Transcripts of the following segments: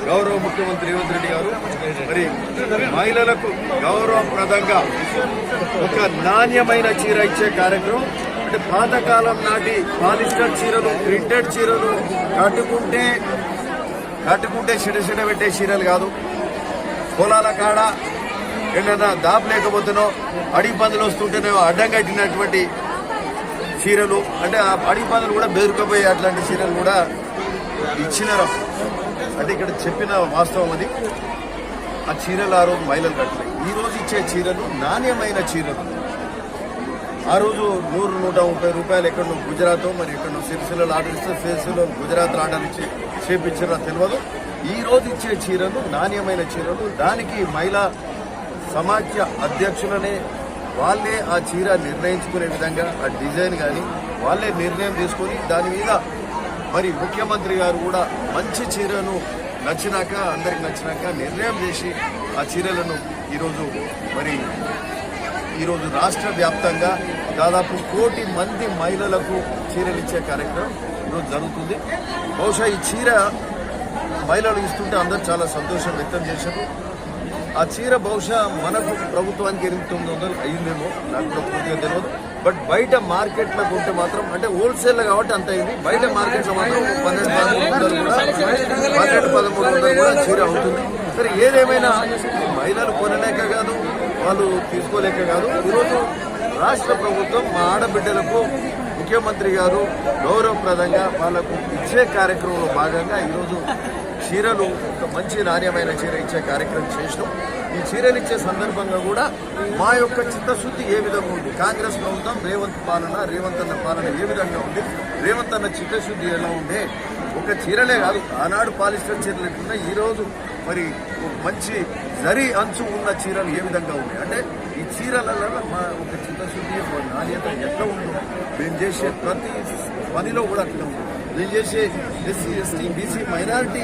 గౌరవ ముఖ్యమంత్రి రేవంత్ రెడ్డి గారు మరి మహిళలకు గౌరవప్రదంగా ఒక నాణ్యమైన చీర ఇచ్చే కార్యక్రమం. అంటే పాతకాలం నాటి పాలిస్టర్ చీరలు, ప్రింటెడ్ చీరలు కట్టుకుంటే చిడచిడ పెట్టే చీరలు కాదు. పొలాల కాడ ఏదైనా దాపు లేకపోతేనో అడిగి పందులు వస్తుంటేనో అడ్డం కట్టినటువంటి చీరలు, అంటే ఆ అడిగి పందులు కూడా బెదురుకపోయే అట్లాంటి చీరలు కూడా ఇచ్చినారు. అంటే ఇక్కడ చెప్పిన వాస్తవం అది. ఆ చీరలు ఆ రోజు మహిళలు కట్టలేదు. ఈ రోజు ఇచ్చే చీరలు నాణ్యమైన చీరలు. ఆ రోజు 100-130 రూపాయలు ఎక్కడో గుజరాత్ మరి ఎక్కడో సిరిసిల్లలో ఆర్డర్ ఇస్తే సిరిసిల్లలో గుజరాత్ ఆర్డర్ ఇచ్చి చేపించారో తెలియదు. ఈ రోజు ఇచ్చే చీరలు నాణ్యమైన చీరలు. దానికి మహిళా సమాఖ్య అధ్యక్షులనే వాళ్ళే ఆ చీర నిర్ణయించుకునే విధంగా ఆ డిజైన్ కానీ వాళ్ళే నిర్ణయం తీసుకొని దాని మీద మరి ముఖ్యమంత్రి గారు కూడా మంచి చీరను నచ్చినాక అందరికి నచ్చినాక నిర్ణయం చేసి ఆ చీరలను ఈరోజు రాష్ట్ర వ్యాప్తంగా దాదాపు 1 కోటి మంది మహిళలకు చీరలు ఇచ్చే కార్యక్రమం ఈరోజు జరుగుతుంది. బహుశా ఈ చీర మహిళలు ఇస్తుంటే అందరూ చాలా సంతోషం వ్యక్తం చేశారు. ఆ చీర బహుశా మనకు ప్రభుత్వానికి 800-900 అయిందేమో, నాకు కూడా పూర్తిగా తెలియదు. బట్ బయట మార్కెట్లో కొంటే మాత్రం, అంటే హోల్సేల్ కాబట్టి అంత అయింది. బయట మార్కెట్లో మాత్రం 1200-1300 కూడా చీర అవుతుంది. సరే, ఏదేమైనా మహిళలు కొనలేక కాదు, వాళ్ళు తీసుకోలేక కాదు. ఈరోజు రాష్ట్ర ప్రభుత్వం మా ఆడబిడ్డలకు ముఖ్యమంత్రి గారు గౌరవప్రదంగా వాళ్ళకు ఇచ్చే కార్యక్రమంలో భాగంగా ఈరోజు చీరలు ఒక మంచి నాణ్యమైన చీర ఇచ్చే కార్యక్రమం చేసినాం. ఈ చీరలు ఇచ్చే సందర్భంగా కూడా మా యొక్క చిత్తశుద్ధి ఏ విధంగా ఉంది, కాంగ్రెస్ ప్రభుత్వం రేవంత్ అన్న పాలన ఏ విధంగా ఉంది, రేవంత్ అన్న చిత్తశుద్ధి ఎలా ఉండే, ఒక చీరలే కాదు ఆనాడు పాలిస్టర్ చీరలు ఎట్లున్నాయి, ఈరోజు మరి మంచి జరీ అంచు ఉన్న చీరలు ఏ విధంగా ఉన్నాయి. అంటే ఈ చీరలలో మా ఒక చిత్తశుద్ధి నాణ్యత ఎట్లా ఉందో, మేము చేసే ప్రతి పనిలో కూడా అట్లా ఉంది. మేము చేసే ఎస్సీ, ఎస్టీ, బీసీ, మైనారిటీ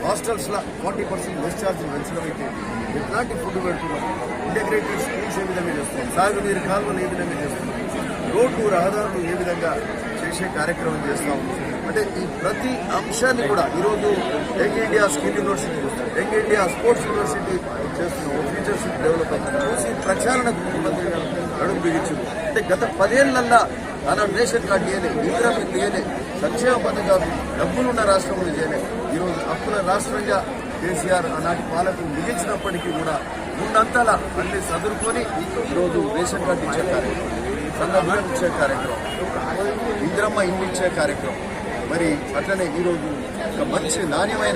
హాస్టల్స్లో 40% లెస్ ఛార్జీలు పెంచడం అయితే ఎట్లాంటి ఫుడ్ పెడుతున్నాం, ఇంటిగ్రేటెడ్ స్కూల్స్ ఏ విధంగా చేస్తున్నాం, సాగునీరు కాలువలు ఏ విధంగా చేస్తున్నాం, రోడ్డు రహదారులు ఏ విధంగా చేసే కార్యక్రమం చేస్తాం. అంటే ఈ ప్రతి అంశాన్ని కూడా ఈరోజు యంగ్ ఇండియా స్కిల్ యూనివర్సిటీ చూస్తాం, యంగ్ ఇండియా స్పోర్ట్స్ యూనివర్సిటీ చేస్తున్నాం, ఫ్యూచర్షిప్ డెవలప్మెంట్ చూసి ప్రచారణకు ముఖ్యమంత్రి గారు అడుగు బిగించారు. అంటే గత 10 ఏళ్లల్లా ఆనాడు రేషన్ కార్డు చేయలే, ఇందిరా మిల్లు చేయలే, సంక్షేమ పథకాలు డబ్బులున్న రాష్ట్రంలో చేయలే. ఈరోజు అప్పుల రాష్ట్రంగా కేసీఆర్ ఆనాటి పాలకులు మిగిల్చినప్పటికీ కూడా ఉన్నంతలా అన్ని చదువుకొని ఈరోజు రేషన్ కార్డు ఇచ్చే కార్యక్రమం, సందర్భం ఇచ్చే కార్యక్రమం, ఇందిరమ్మ ఇల్లు ఇచ్చే కార్యక్రమం, మరి అట్లనే ఈరోజు ఒక మంచి నాణ్యమైన